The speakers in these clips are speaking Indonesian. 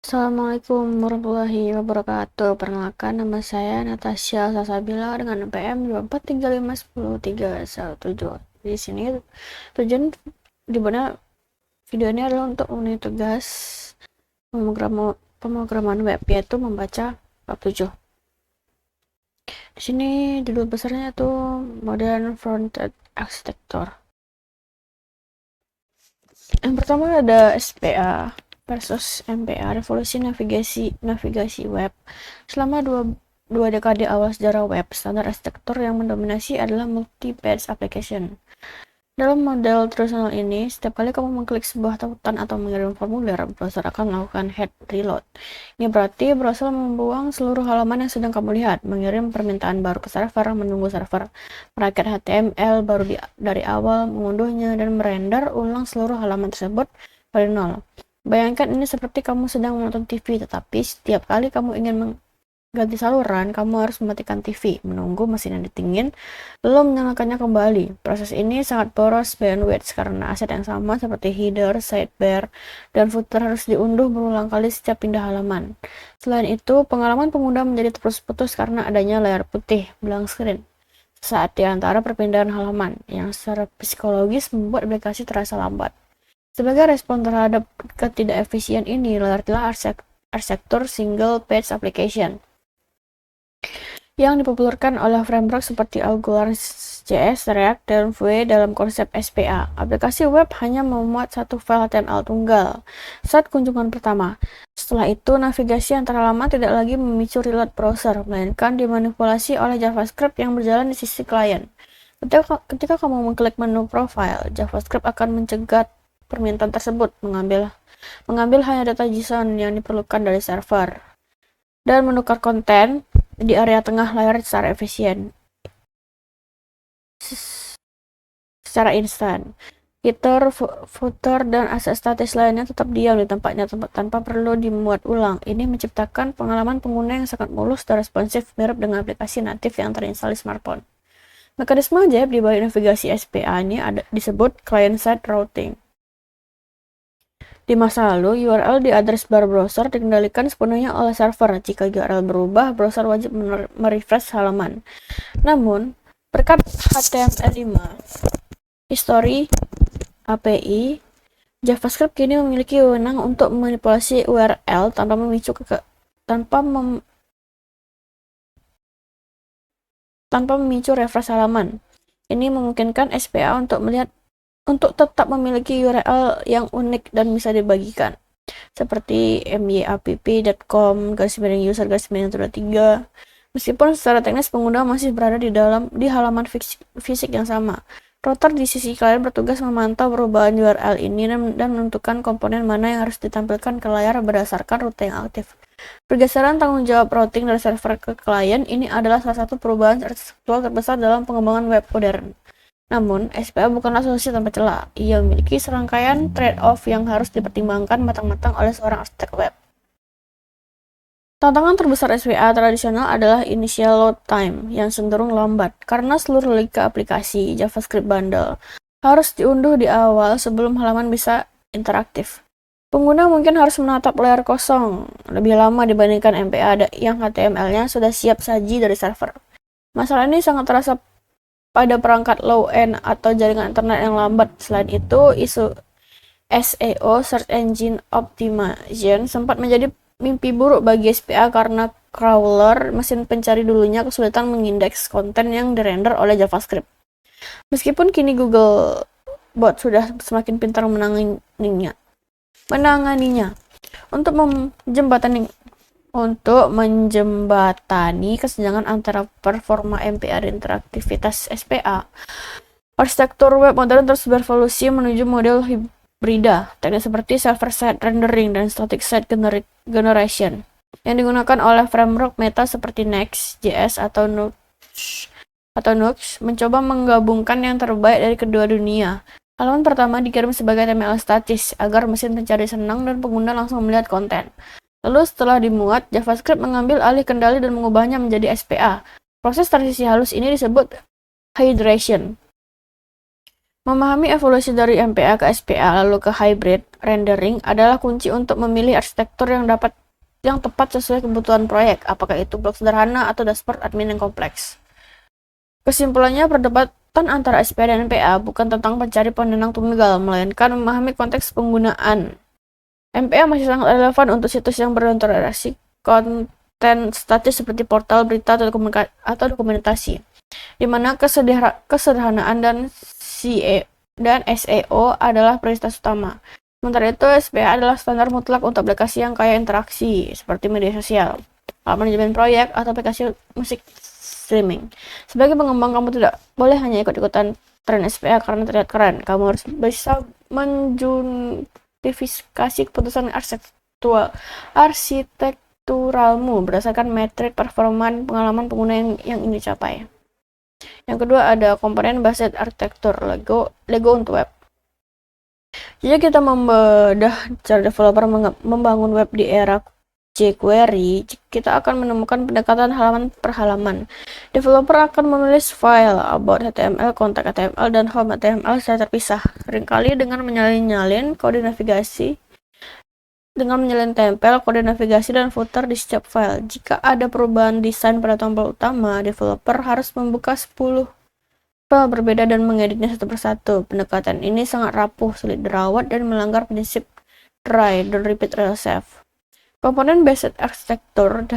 Assalamualaikum warahmatullahi wabarakatuh. Perkenalkan, nama saya Natasha Salsabila dengan NPM 243510317. Di sini tujuan di mana video ini adalah untuk memenuhi tugas pemrograman web, yaitu membaca bab 7. Di sini judul besarnya itu Modern Front-End Architecture. Yang pertama ada SPA versus MPA, revolusi navigasi web. Selama dua dekade awal sejarah web, standar arsitektur yang mendominasi adalah multi-page application. Dalam model tradisional ini, setiap kali kamu mengklik sebuah tautan atau mengirim formulir, browser akan melakukan head reload. Ini berarti browser membuang seluruh halaman yang sedang kamu lihat, mengirim permintaan baru ke server, menunggu server merakit HTML baru dari awal, mengunduhnya, dan merender ulang seluruh halaman tersebut dari nol. Bayangkan ini seperti kamu sedang menonton TV, tetapi setiap kali kamu ingin ganti saluran, kamu harus mematikan TV, menunggu mesin yang dingin, lalu menyalakannya kembali. Proses ini sangat boros bandwidth karena aset yang sama seperti header, sidebar, dan footer harus diunduh berulang kali setiap pindah halaman. Selain itu, pengalaman pengguna menjadi terputus-putus karena adanya layar putih, blank screen, saat di antara perpindahan halaman, yang secara psikologis membuat aplikasi terasa lambat. Sebagai respon terhadap ketidakefisien ini, lahirlah arsitektur single page application yang dipopulerkan oleh framework seperti AngularJS, React, dan Vue dalam konsep SPA. Aplikasi web hanya memuat satu file HTML tunggal saat kunjungan pertama. Setelah itu, navigasi antara halaman tidak lagi memicu reload browser, melainkan dimanipulasi oleh JavaScript yang berjalan di sisi klien. Ketika kamu mengklik menu profile, JavaScript akan mencegat permintaan tersebut, mengambil hanya data JSON yang diperlukan dari server, dan menukar konten di area tengah layar secara efisien, secara instan. Header, footer, dan aset statis lainnya tetap diam di tempatnya tanpa perlu dimuat ulang. Ini menciptakan pengalaman pengguna yang sangat mulus dan responsif, mirip dengan aplikasi natif yang terinstall di smartphone. Mekanisme ajaib di balik navigasi SPA ini disebut client-side routing. Di masa lalu, URL di address bar browser dikendalikan sepenuhnya oleh server. Jika URL berubah, browser wajib merefresh halaman. Namun, berkat HTML5, history, API, JavaScript kini memiliki wewenang untuk memanipulasi URL tanpa memicu refresh halaman. Ini memungkinkan SPA untuk tetap memiliki URL yang unik dan bisa dibagikan, seperti myapp.com/user/3. Meskipun secara teknis pengguna masih berada di halaman fisik yang sama. Router di sisi klien bertugas memantau perubahan URL ini dan menentukan komponen mana yang harus ditampilkan ke layar berdasarkan rute yang aktif. Pergeseran tanggung jawab routing dari server ke klien ini adalah salah satu perubahan arsitektural terbesar dalam pengembangan web modern. Namun, SPA bukanlah solusi tanpa celah. Ia memiliki serangkaian trade-off yang harus dipertimbangkan matang-matang oleh seorang arsitek web. Tantangan terbesar SPA tradisional adalah initial load time yang cenderung lambat karena seluruh link aplikasi JavaScript bundle harus diunduh di awal sebelum halaman bisa interaktif. Pengguna mungkin harus menatap layar kosong lebih lama dibandingkan MPA yang HTML-nya sudah siap saji dari server. Masalah ini sangat terasa pada perangkat low-end atau jaringan internet yang lambat. Selain itu, isu SEO (Search Engine Optimization) sempat menjadi mimpi buruk bagi SPA karena crawler mesin pencari dulunya kesulitan mengindeks konten yang dirender oleh JavaScript. Meskipun kini Google Bot sudah semakin pintar menanganinya. Untuk menjembatani kesenjangan antara performa MPA dan interaktivitas SPA, arsitektur web modern terus berevolusi menuju model hibrida, teknik seperti server-side rendering dan static site generation yang digunakan oleh framework meta seperti Next.js atau Nuxt mencoba menggabungkan yang terbaik dari kedua dunia. Halaman pertama dikirim sebagai HTML statis agar mesin pencari senang dan pengguna langsung melihat konten. Lalu setelah dimuat, JavaScript mengambil alih kendali dan mengubahnya menjadi SPA. Proses transisi halus ini disebut hydration. Memahami evolusi dari MPA ke SPA lalu ke hybrid rendering adalah kunci untuk memilih arsitektur yang tepat sesuai kebutuhan proyek, apakah itu blok sederhana atau dashboard admin yang kompleks. Kesimpulannya, perdebatan antara SPA dan MPA bukan tentang mencari penenang tunggal, melainkan memahami konteks penggunaan. MPA masih sangat relevan untuk situs yang berorientasi konten statis seperti portal, berita, atau dokumentasi, di mana kesederhanaan dan SEO adalah prioritas utama. Sementara itu, SPA adalah standar mutlak untuk aplikasi yang kaya interaksi, seperti media sosial, manajemen proyek, atau aplikasi musik streaming. Sebagai pengembang, kamu tidak boleh hanya ikut-ikutan tren SPA karena terlihat keren. Kamu harus bisa menjustifikasi keputusan arsitekturalmu berdasarkan metrik performa pengalaman pengguna yang ingin dicapai. Yang kedua ada komponen based arsitektur, Lego untuk web. Jika kita membedah cara developer membangun web di era jQuery, kita akan menemukan pendekatan halaman per halaman. Developer akan menulis file about HTML, contact HTML, dan home HTML secara terpisah, seringkali dengan menyalin tempel kode navigasi dan footer di setiap file. Jika ada perubahan desain pada tombol utama, developer harus membuka 10 file berbeda dan mengeditnya satu persatu. Pendekatan ini sangat rapuh, sulit dirawat, dan melanggar prinsip try, don't repeat yourself. Komponen based arsitektur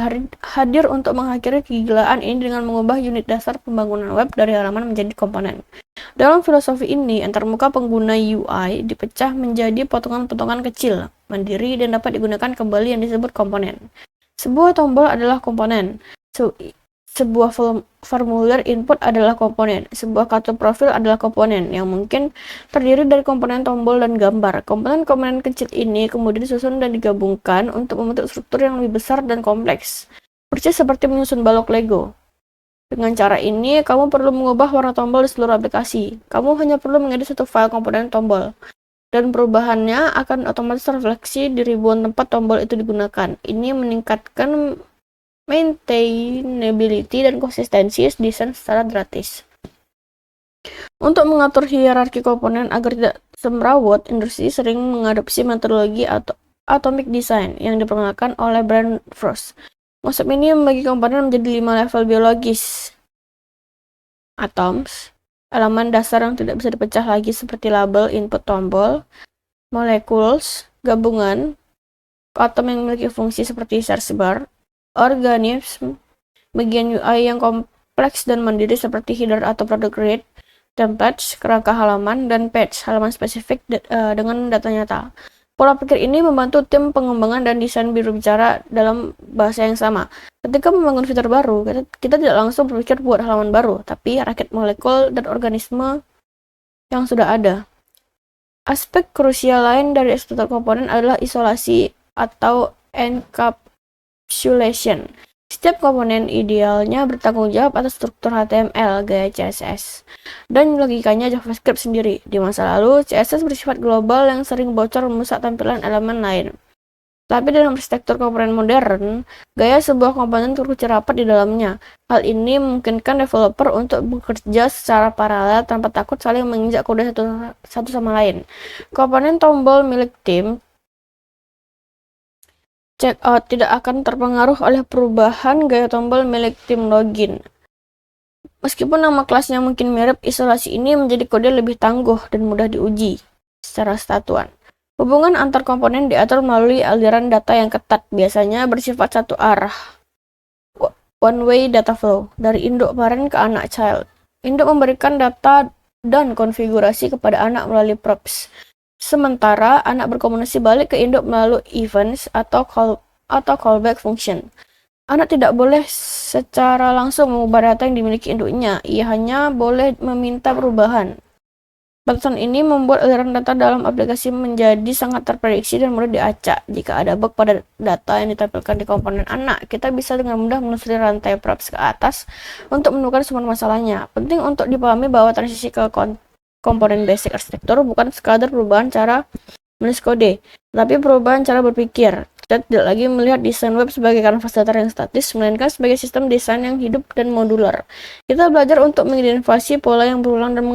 hadir untuk mengakhiri kegilaan ini dengan mengubah unit dasar pembangunan web dari halaman menjadi komponen. Dalam filosofi ini, antarmuka pengguna UI dipecah menjadi potongan-potongan kecil, mandiri, dan dapat digunakan kembali yang disebut komponen. Sebuah tombol adalah komponen. Sebuah formulir input adalah komponen. Sebuah kartu profil adalah komponen yang mungkin terdiri dari komponen tombol dan gambar. Komponen-komponen kecil ini kemudian disusun dan digabungkan untuk membentuk struktur yang lebih besar dan kompleks, persis seperti menyusun balok Lego. Dengan cara ini, kamu perlu mengubah warna tombol di seluruh aplikasi. Kamu hanya perlu mengedit satu file komponen tombol, dan perubahannya akan otomatis terefleksi di ribuan tempat tombol itu digunakan. Ini meningkatkan maintainability dan konsistensi desain secara gratis. Untuk mengatur hierarki komponen agar tidak semrawut, industri sering mengadopsi metodologi atomic design yang diperkenalkan oleh Brian Frost. Konsep ini membagi komponen menjadi 5 level biologis. Atoms, elemen dasar yang tidak bisa dipecah lagi seperti label, input, tombol. Molecules, gabungan atom yang memiliki fungsi seperti search bar. Organisme, bagian UI yang kompleks dan mandiri seperti header atau product grid. Templates, kerangka halaman, dan page, halaman spesifik dengan data nyata. Pola pikir ini membantu tim pengembangan dan desain berbicara dalam bahasa yang sama. Ketika membangun fitur baru, kita tidak langsung berpikir buat halaman baru, tapi rakit molekul dan organisme yang sudah ada. Aspek krusial lain dari arsitektur komponen adalah isolasi atau encapsulation. Setiap komponen idealnya bertanggung jawab atas struktur HTML gaya CSS dan logikanya JavaScript sendiri. Di masa lalu, CSS bersifat global yang sering bocor merusak tampilan elemen lain. Tapi dalam arsitektur komponen modern, gaya sebuah komponen terkunci rapat di dalamnya. Hal ini memungkinkan developer untuk bekerja secara paralel tanpa takut saling menginjak kode satu sama lain. Komponen tombol milik tim checkout tidak akan terpengaruh oleh perubahan gaya tombol milik tim login. Meskipun nama kelasnya mungkin mirip, isolasi ini menjadi kode lebih tangguh dan mudah diuji secara satuan. Hubungan antar komponen diatur melalui aliran data yang ketat, biasanya bersifat satu arah. One-way data flow, dari induk parent ke anak child. Induk memberikan data dan konfigurasi kepada anak melalui props. Sementara anak berkomunikasi balik ke induk melalui events atau callback function. Anak tidak boleh secara langsung mengubah data yang dimiliki induknya, ia hanya boleh meminta perubahan. Batasan ini membuat aliran data dalam aplikasi menjadi sangat terprediksi dan mudah diacak. Jika ada bug pada data yang ditampilkan di komponen anak, kita bisa dengan mudah menelusuri rantai props ke atas untuk menemukan sumber masalahnya. Penting untuk dipahami bahwa transisi ke komponen basic arsitektur bukan sekadar perubahan cara menulis kode, tapi perubahan cara berpikir. Kita tidak lagi melihat desain web sebagai kanvas datar yang statis, melainkan sebagai sistem desain yang hidup dan modular. Kita belajar untuk mengidentifikasi pola yang berulang dan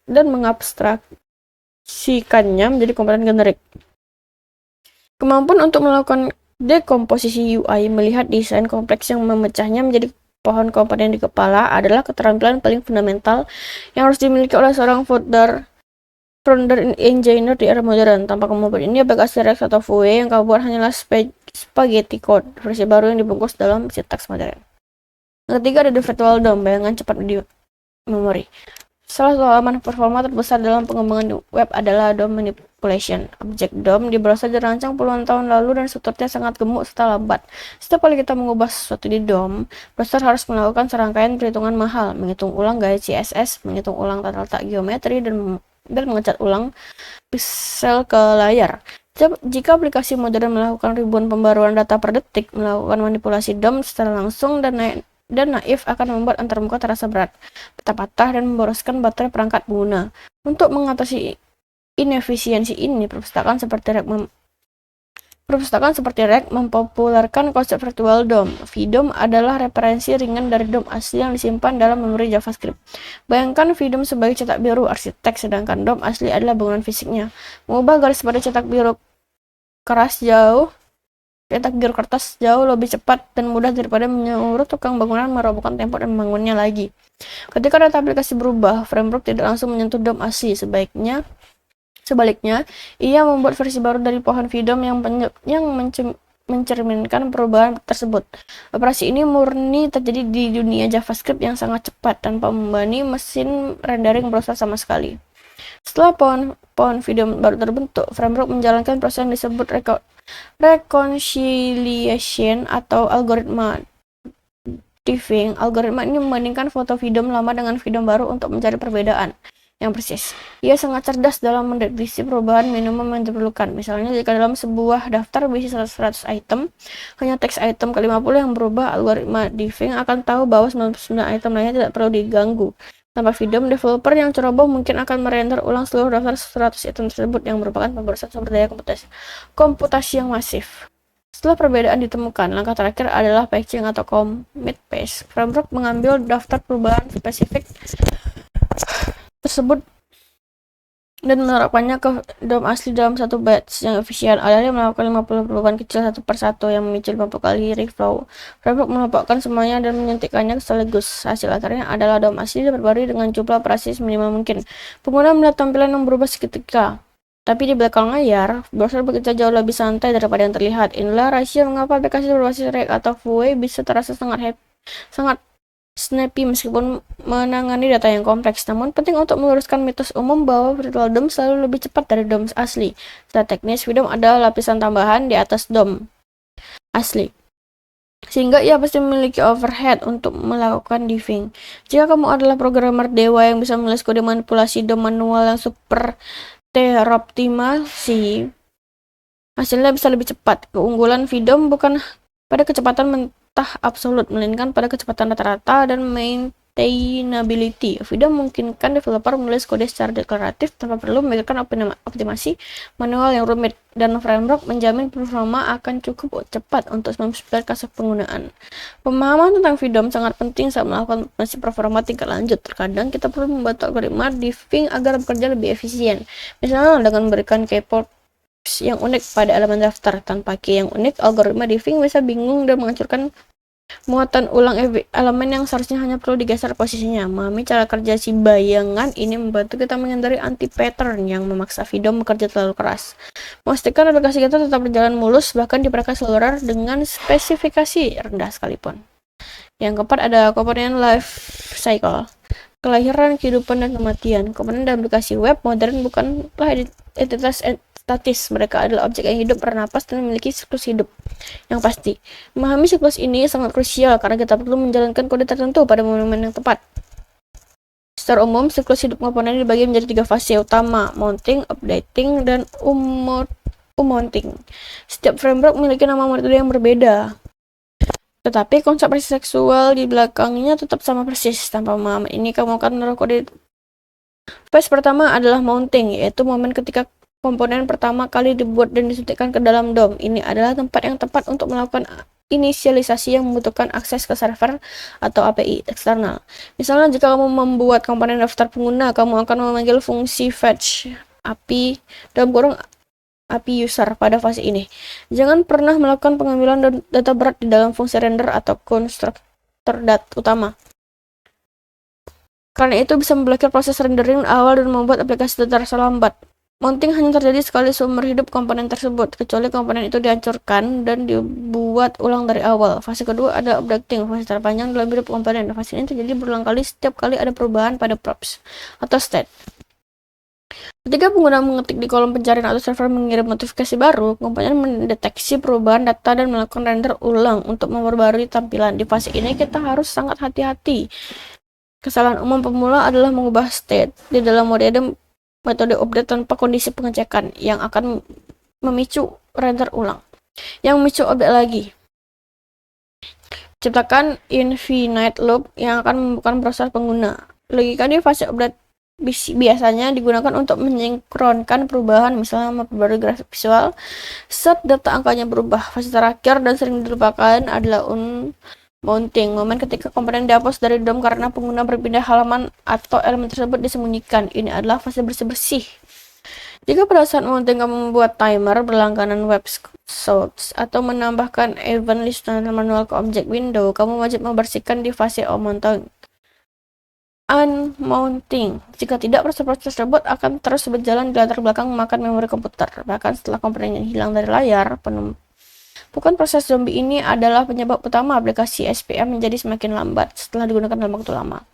mengabstraksikannya menjadi komponen generik. Kemampuan untuk melakukan dekomposisi UI, melihat desain kompleks yang memecahnya menjadi pohon komponen di kepala adalah keterampilan paling fundamental yang harus dimiliki oleh seorang founder engineer di era modern. Tanpa kemampuan ini, aplikasi Rex atau Vue yang kamu buat hanyalah spaghetti code versi baru yang dibungkus dalam sintaks modern. Yang ketiga ada virtual DOM, bayangan cepat di memori. Salah satu elemen performa terbesar dalam pengembangan web adalah DOM manipulation. Objek DOM di browser dirancang puluhan tahun lalu dan strukturnya sangat gemuk serta lambat. Setiap kali kita mengubah sesuatu di DOM, browser harus melakukan serangkaian perhitungan mahal, menghitung ulang gaya CSS, menghitung ulang tata letak geometri, dan mengecat ulang pixel ke layar. Jika aplikasi modern melakukan ribuan pembaruan data per detik, melakukan manipulasi DOM secara langsung dan naif akan membuat antarmuka terasa berat, patah-patah, dan memboroskan baterai perangkat pengguna. Untuk mengatasi inefisiensi ini, perpustakaan seperti Reg mempopulerkan konsep virtual DOM. VDOM adalah referensi ringan dari DOM asli yang disimpan dalam memori JavaScript. Bayangkan VDOM sebagai cetak biru arsitek, sedangkan DOM asli adalah bangunan fisiknya. Mengubah garis pada cetak biru kertas jauh lebih cepat dan mudah daripada menyuruh tukang bangunan merobohkan tembok dan membangunnya lagi. Ketika data aplikasi berubah, framework tidak langsung menyentuh DOM asli. Sebaliknya, ia membuat versi baru dari pohon VDOM yang mencerminkan perubahan tersebut. Operasi ini murni terjadi di dunia JavaScript yang sangat cepat tanpa membebani mesin rendering browser sama sekali. Setelah pohon VDOM baru terbentuk, framework menjalankan proses yang disebut reconciliation atau algoritma diffing. Algoritma ini membandingkan foto VDOM lama dengan VDOM baru untuk mencari perbedaan yang persis. Ia sangat cerdas dalam mendeteksi perubahan minimum yang diperlukan. Misalnya, jika dalam sebuah daftar berisi 100 item, hanya teks item ke-50 yang berubah, algoritma diffing akan tahu bahwa 99 item lainnya tidak perlu diganggu. Tanpa VDOM, developer yang ceroboh mungkin akan merender ulang seluruh daftar 100 item tersebut yang merupakan pemborosan sumber daya komputasi yang masif. Setelah perbedaan ditemukan, langkah terakhir adalah patching atau commit paste. Framework mengambil daftar perubahan spesifik tersebut dan menerapkannya ke DOM asli dalam satu batch yang efisien. Alih-alih melakukan 50 perubahan kecil satu persatu yang memicu 50 kali reflow, framework menampakkan semuanya dan menyuntikkannya sekaligus. Hasil akhirnya adalah DOM asli diperbarui dengan jumlah operasi minimal mungkin. Pengguna melihat tampilan yang berubah seketika, tapi di belakang layar, browser bekerja jauh lebih santai daripada yang terlihat. Inilah rahasia mengapa aplikasi berbasis React atau Vue bisa terasa sangat snappy meskipun menangani data yang kompleks. Namun penting untuk meluruskan mitos umum bahwa virtual DOM selalu lebih cepat dari DOM asli. Secara teknis, VDOM adalah lapisan tambahan di atas DOM asli, sehingga ia pasti memiliki overhead untuk melakukan diffing. Jika kamu adalah programmer dewa yang bisa menulis kode manipulasi DOM manual yang super teroptimasi, hasilnya bisa lebih cepat. Keunggulan VDOM bukan pada kecepatan absolut, melainkan pada kecepatan rata-rata dan maintainability. VDOM memungkinkan developer menulis kode secara deklaratif tanpa perlu memikirkan optimasi manual yang rumit, dan framework menjamin performa akan cukup cepat untuk 99 kasus penggunaan. Pemahaman tentang VDOM sangat penting saat melakukan optimasi performa tingkat lanjut. Terkadang kita perlu membantu algoritma diffing agar bekerja lebih efisien, misalnya dengan memberikan keyport yang unik pada elemen daftar. Tanpa key yang unik, algoritma diffing bisa bingung dan menghancurkan muatan ulang elemen yang seharusnya hanya perlu digeser posisinya. Memahami cara kerja si bayangan ini membantu kita menghindari anti-pattern yang memaksa VDOM bekerja terlalu keras. Memastikan aplikasi kita tetap berjalan mulus bahkan di perangkat seluler dengan spesifikasi rendah sekalipun. Yang keempat ada komponen life cycle. Kelahiran, kehidupan, dan kematian. Komponen dalam aplikasi web modern bukanlah entitas statis. Mereka adalah objek yang hidup, bernapas, dan memiliki siklus hidup yang pasti. Memahami siklus ini sangat krusial karena kita perlu menjalankan kode tertentu pada momen yang tepat. Secara umum, siklus hidup komponen dibagi menjadi 3 fase utama: mounting, updating, dan unmounting. Setiap framework memiliki nama metode yang berbeda, tetapi konsep seksual di belakangnya tetap sama persis. Tanpa memahami ini, kamu akan menaruh kode. Phase pertama adalah mounting, yaitu momen ketika komponen pertama kali dibuat dan disuntikkan ke dalam DOM. Ini adalah tempat yang tepat untuk melakukan inisialisasi yang membutuhkan akses ke server atau API eksternal. Misalnya, jika kamu membuat komponen daftar pengguna, kamu akan memanggil fungsi fetch API dalam kurung API user pada fase ini. Jangan pernah melakukan pengambilan data berat di dalam fungsi render atau konstruktor utama. Karena itu bisa memblokir proses rendering awal dan membuat aplikasi terasa lambat. Mounting hanya terjadi sekali seumur hidup komponen tersebut, kecuali komponen itu dihancurkan dan dibuat ulang dari awal. Fase kedua ada updating, fase terpanjang dalam hidup komponen. Fase ini terjadi berulang kali setiap kali ada perubahan pada props atau state. Ketika pengguna mengetik di kolom pencarian atau server mengirim notifikasi baru, komponen mendeteksi perubahan data dan melakukan render ulang untuk memperbarui tampilan. Di fase ini kita harus sangat hati-hati. Kesalahan umum pemula adalah mengubah state di dalam metode update tanpa kondisi pengecekan yang akan memicu render ulang, yang memicu update lagi. Ciptakan infinite loop yang akan membuka proses pengguna. Logika di fase update biasanya digunakan untuk mensinkronkan perubahan, misalnya memperbarui grafik visual saat data angkanya berubah. Fase terakhir dan sering dilupakan adalah mounting, momen ketika komponen dihapus dari DOM karena pengguna berpindah halaman atau elemen tersebut disembunyikan. Ini adalah fase bersih-bersih. Jika pada saat mounting kamu membuat timer berlangganan web source atau menambahkan event listener manual ke objek window, kamu wajib membersihkan di fase unmounting. Jika tidak, proses tersebut akan terus berjalan di latar belakang memakan memori komputer. Bahkan setelah komponennya hilang dari layar, bukan proses zombie ini adalah penyebab utama aplikasi SPM menjadi semakin lambat setelah digunakan dalam waktu lama.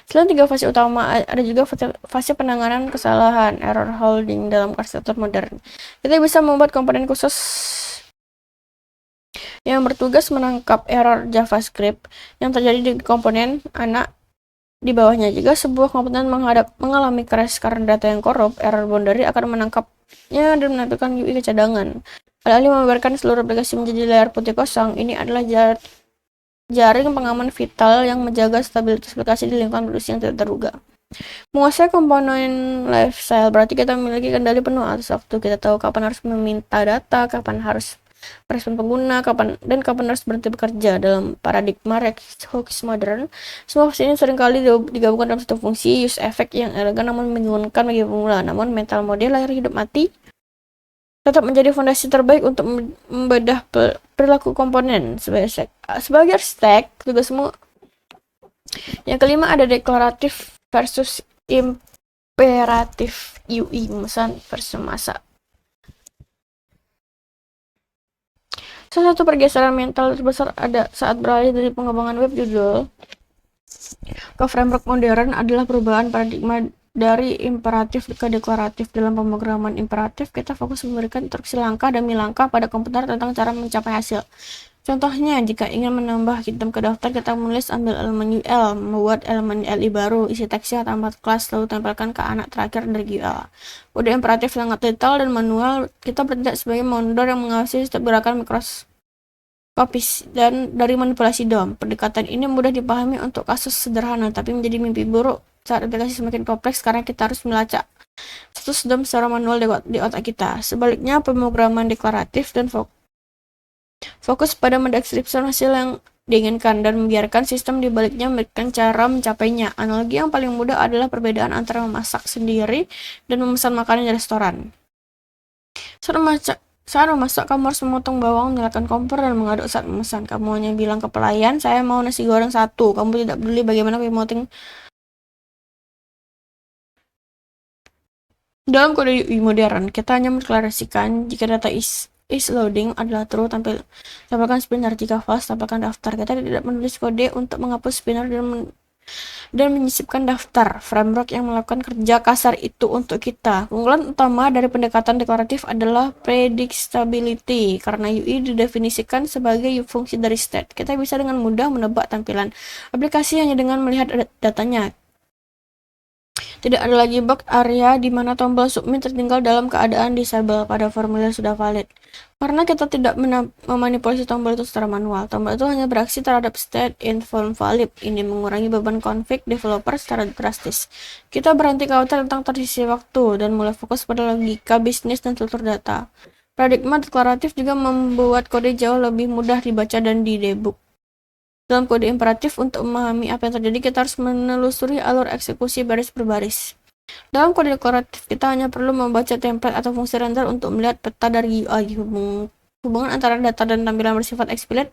Selain 3 fase utama, ada juga fase penanganan kesalahan, error holding dalam arsitektur modern. Kita bisa membuat komponen khusus yang bertugas menangkap error JavaScript yang terjadi di komponen anak di bawahnya. Jika sebuah komponen mengalami crash karena data yang korup, error boundary akan menangkapnya dan menampilkan UI kecadangan. Alih-alih membiarkan seluruh aplikasi menjadi layar putih kosong, ini adalah jaring pengaman vital yang menjaga stabilitas aplikasi di lingkungan produksi yang tidak terduga. Menguasai komponen lifestyle berarti kita memiliki kendali penuh atas waktu. Kita tahu kapan harus meminta data, kapan harus merespon pengguna, kapan harus berhenti bekerja. Dalam paradigma hooks modern, semua fungsi ini seringkali digabungkan dalam satu fungsi use effect yang elegan namun membingungkan bagi pemula. Namun mental model layar hidup mati tetap menjadi fondasi terbaik untuk membedah perilaku komponen sebagai stack tugasmu. Yang kelima ada deklaratif versus imperatif UI, memesan versus masa. Salah satu pergeseran mental terbesar ada saat beralih dari pengembangan web judul ke framework modern adalah perubahan paradigma dari imperatif ke deklaratif. Dalam pemrograman imperatif, kita fokus memberikan instruksi langkah demi langkah pada komputer tentang cara mencapai hasil. Contohnya, jika ingin menambah item ke daftar, kita menulis ambil elemen UL, membuat elemen LI baru, isi teksnya, tambah kelas, lalu tempelkan ke anak terakhir dari UL. Kode imperatif sangat detail dan manual. Kita bertindak sebagai monitor yang mengawasi setiap gerakan mikroskopis dan dari manipulasi DOM. Pendekatan ini mudah dipahami untuk kasus sederhana, tapi menjadi mimpi buruk saat aplikasi semakin kompleks karena kita harus melacak status DOM secara manual di otak kita. Sebaliknya, pemrograman deklaratif dan fokus pada mendeskripsikan hasil yang diinginkan dan membiarkan sistem di baliknya memberikan cara mencapainya. Analogi yang paling mudah adalah perbedaan antara memasak sendiri dan memesan makanan di restoran. Saat memasak, kamu harus memotong bawang, menyalakan kompor, dan mengaduk saat memesan. Kamu hanya bilang ke pelayan, saya mau nasi goreng 1. Kamu tidak peduli bagaimana pemoting. Dalam kode UI modern, kita hanya mendeklarasikan jika data is loading adalah true, tampilkan spinner. Jika false, tampilkan daftar. Kita tidak menulis kode untuk menghapus spinner dan menyisipkan daftar. Framework yang melakukan kerja kasar itu untuk kita. Keunggulan utama dari pendekatan deklaratif adalah predictability. Karena UI didefinisikan sebagai fungsi dari state, kita bisa dengan mudah menebak tampilan aplikasi hanya dengan melihat datanya. Tidak ada lagi bug area di mana tombol submit tertinggal dalam keadaan disable pada formulir sudah valid. Karena kita tidak memanipulasi tombol itu secara manual, tombol itu hanya beraksi terhadap state in form valid. Ini mengurangi beban config developer secara drastis. Kita berhenti khawatir tentang tersisi waktu dan mulai fokus pada logika bisnis dan struktur data. Paradigma deklaratif juga membuat kode jauh lebih mudah dibaca dan didebug. Dalam kode imperatif, untuk memahami apa yang terjadi, kita harus menelusuri alur eksekusi baris per baris. Dalam kode deklaratif, kita hanya perlu membaca template atau fungsi render untuk melihat peta dari UI. Hubungan antara data dan tampilan bersifat explicit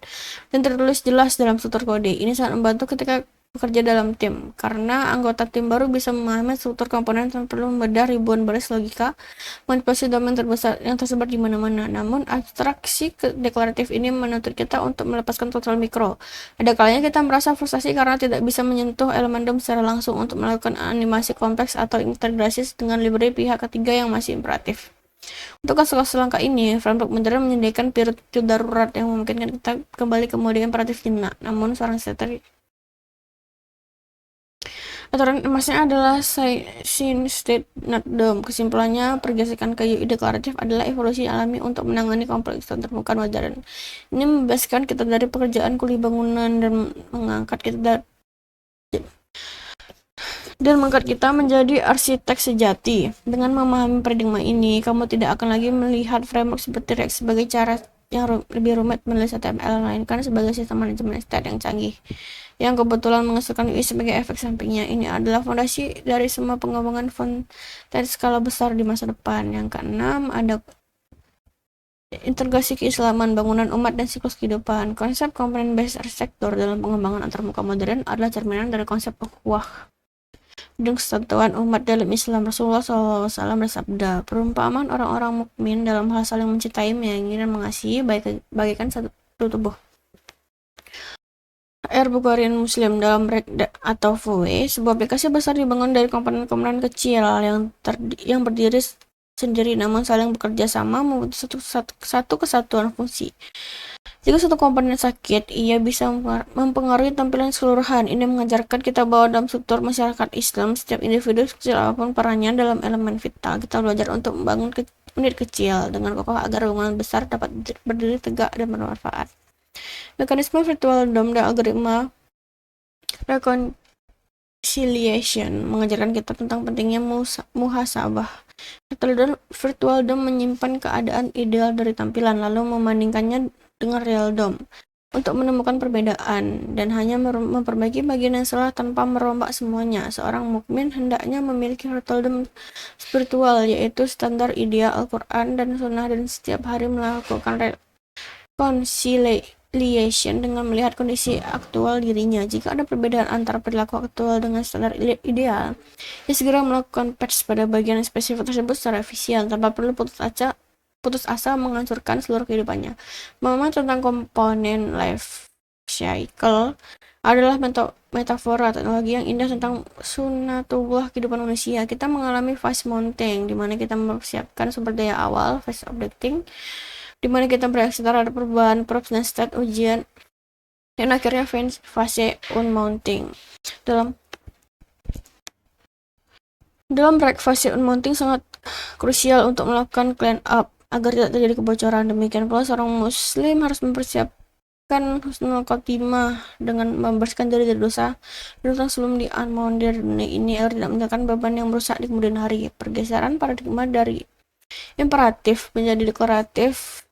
dan tertulis jelas dalam struktur kode. Ini sangat membantu ketika bekerja dalam tim, karena anggota tim baru bisa memahami struktur komponen tanpa perlu membedah ribuan baris logika manipulasi domain terbesar yang tersebar di mana-mana. Namun, abstraksi deklaratif ini menuntut kita untuk melepaskan total mikro. Ada kalanya kita merasa frustasi karena tidak bisa menyentuh elemen DOM secara langsung untuk melakukan animasi kompleks atau integrasi dengan library pihak ketiga yang masih imperatif. Untuk kasus-kasus langka ini, framework modern menyediakan periode darurat yang memungkinkan kita kembali ke mode imperatif jenak. Namun, seorang aturan emasnya adalah scene state not DOM. Kesimpulannya, pergeseran ke UI deklaratif adalah evolusi alami untuk menangani kompleksitas terbuka modern. Ini membebaskan kita dari pekerjaan kuli bangunan dan mengangkat kita menjadi arsitek sejati. Dengan memahami paradigma ini, kamu tidak akan lagi melihat framework seperti React sebagai cara yang lebih rumit menulis HTML, melainkan sebagai sistem manajemen state yang canggih yang kebetulan menghasilkan UI sebagai efek sampingnya. Ini adalah fondasi dari semua pengembangan frontend skala besar di masa depan. Yang keenam, ada integrasi keislaman, bangunan umat, dan siklus kehidupan. Konsep component based architecture dalam pengembangan antarmuka modern adalah cerminan dari konsep ukhuwah dan kesatuan umat dalam Islam. Rasulullah SAW bersabda, perumpamaan orang-orang mukmin dalam hal saling mencintai, menyayangi, dan mengasihi bagaikan satu tubuh. Bukhari Muslim dalam atau VW, sebuah aplikasi besar dibangun dari komponen-komponen kecil yang berdiri sendiri namun saling bekerja sama membentuk satu kesatuan fungsi. Jika satu komponen sakit, ia bisa mempengaruhi tampilan keseluruhan. Ini mengajarkan kita bahwa dalam struktur masyarakat Islam, setiap individu kecil apapun perannya dalam elemen vital. Kita belajar untuk membangun unit kecil dengan kokoh agar bangunan besar dapat berdiri tegak dan bermanfaat. Mekanisme virtual DOM dan algoritma reconciliation mengajarkan kita tentang pentingnya muhasabah. Virtual DOM menyimpan keadaan ideal dari tampilan lalu membandingkannya dengan real DOM untuk menemukan perbedaan dan hanya memperbaiki bagian yang salah tanpa merombak semuanya. Seorang mukmin hendaknya memiliki virtual DOM spiritual, yaitu standar ideal Al-Quran dan Sunnah, dan setiap hari melakukan reconciliation dengan melihat kondisi aktual dirinya. Jika ada perbedaan antara perilaku aktual dengan standar ideal, ia segera melakukan patch pada bagian spesifik tersebut secara efisien tanpa perlu putus asa menghancurkan seluruh kehidupannya. Memang tentang komponen life cycle adalah metafora teknologi yang indah tentang sunatullah kehidupan manusia. Kita mengalami phase mounting, di mana kita mempersiapkan sumber daya awal, phase updating, di mana kita bereaksi terhadap perubahan props dan state ujian, dan akhirnya fase unmounting. Dalam fase unmounting sangat krusial untuk melakukan clean up agar tidak terjadi kebocoran. Demikian pula seorang muslim harus mempersiapkan husnul khotimah dengan membersihkan diri dari dosa sebelum di unmounted ini agar tidak meninggalkan beban yang merusak di kemudian hari. Pergeseran paradigma dari imperatif menjadi deklaratif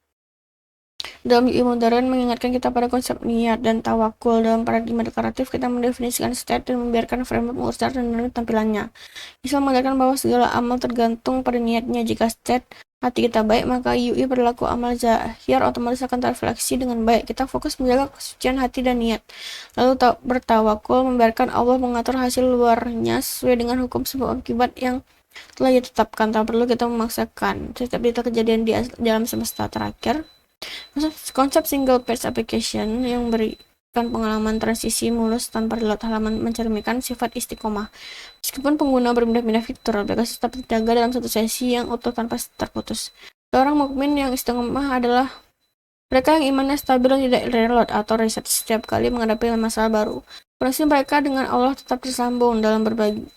dalam UI modern mengingatkan kita pada konsep niat dan tawakul. Dalam paradigma deklaratif, kita mendefinisikan state dan membiarkan framework mengurus dan tampilannya. Islam mengajarkan bahwa segala amal tergantung pada niatnya. Jika state hati kita baik, maka UI perilaku amal zahir otomatis akan terrefleksi dengan baik. Kita fokus menjaga kesucian hati dan niat, lalu bertawakul, membiarkan Allah mengatur hasil luarnya sesuai dengan hukum sebab akibat yang telah ditetapkan. Tak perlu kita memaksakan setiap detail kejadian di dalam semesta. Terakhir, konsep single page application yang memberikan pengalaman transisi mulus tanpa reload halaman mencerminkan sifat istiqomah. Meskipun pengguna berpindah-pindah fitur, aplikasi tetap terjaga dalam satu sesi yang utuh tanpa terputus. Seorang mukmin yang istiqomah adalah mereka yang imannya stabil dan tidak reload atau reset setiap kali menghadapi masalah baru. Koneksi mereka dengan Allah tetap tersambung dalam berbagai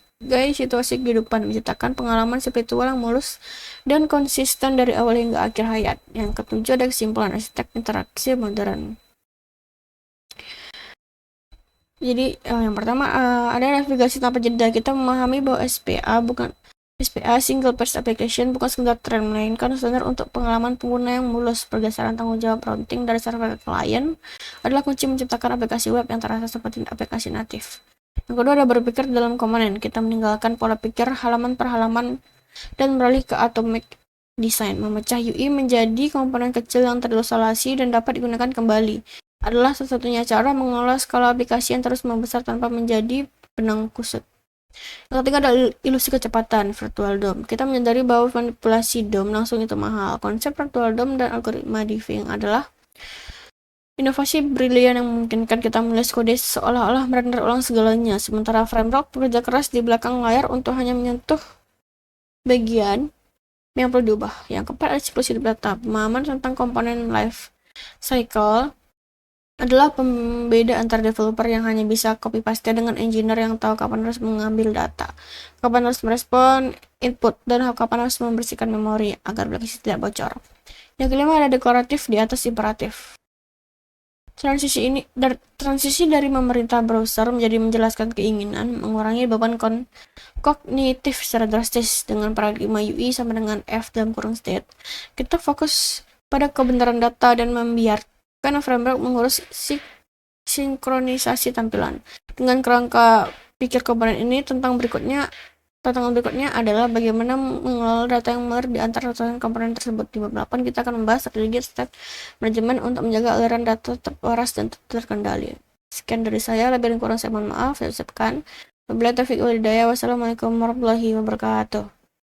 situasi kehidupan, menciptakan pengalaman spiritual yang mulus dan konsisten dari awal hingga akhir hayat. Yang ketujuh ada kesimpulan arsitek interaksi modern. Jadi yang pertama ada navigasi tanpa jeda. Kita memahami bahwa SPA bukan SPA Single Page Application bukan sekedar tren, melainkan standar untuk pengalaman pengguna yang mulus. Pergeseran tanggung jawab routing dari server ke klien adalah kunci menciptakan aplikasi web yang terasa seperti aplikasi natif. Yang kedua ada berpikir dalam komponen. Kita meninggalkan pola pikir halaman per halaman dan beralih ke atomic design. Memecah UI menjadi komponen kecil yang terisolasi dan dapat digunakan kembali adalah satu-satunya cara mengelola skala aplikasi yang terus membesar tanpa menjadi benang kusut. Yang ketiga ada ilusi kecepatan, virtual DOM. Kita menyadari bahwa manipulasi DOM langsung itu mahal. Konsep virtual DOM dan algoritma diffing adalah inovasi brilian yang memungkinkan kita menulis kode seolah-olah merender ulang segalanya, sementara framework bekerja keras di belakang layar untuk hanya menyentuh bagian yang perlu diubah. Yang keempat ada siklus hidup data. Pemahaman tentang komponen life cycle adalah pembeda antara developer yang hanya bisa copy paste dengan engineer yang tahu kapan harus mengambil data, kapan harus merespon input, dan kapan harus membersihkan memori agar aplikasi tidak bocor. Yang kelima ada dekoratif di atas imperatif. Transisi dari memerintah browser menjadi menjelaskan keinginan mengurangi beban kognitif secara drastis. Dengan paradigma UI sama dengan F dalam kurung state, kita fokus pada kebenaran data dan membiarkan framework mengurus sinkronisasi tampilan. Dengan kerangka pikir komponen ini, tantangan berikutnya adalah bagaimana mengelola data yang mengalir di antara ratusan komponen tersebut. Di bab 8 kita akan membahas strategi state manajemen untuk menjaga aliran data terwaras dan terkendali. Sekian dari saya, lebih dan kurang saya mohon maaf. Saya ucapkan wabillahi taufiq wal hidayah. Wassalamualaikum warahmatullahi wabarakatuh.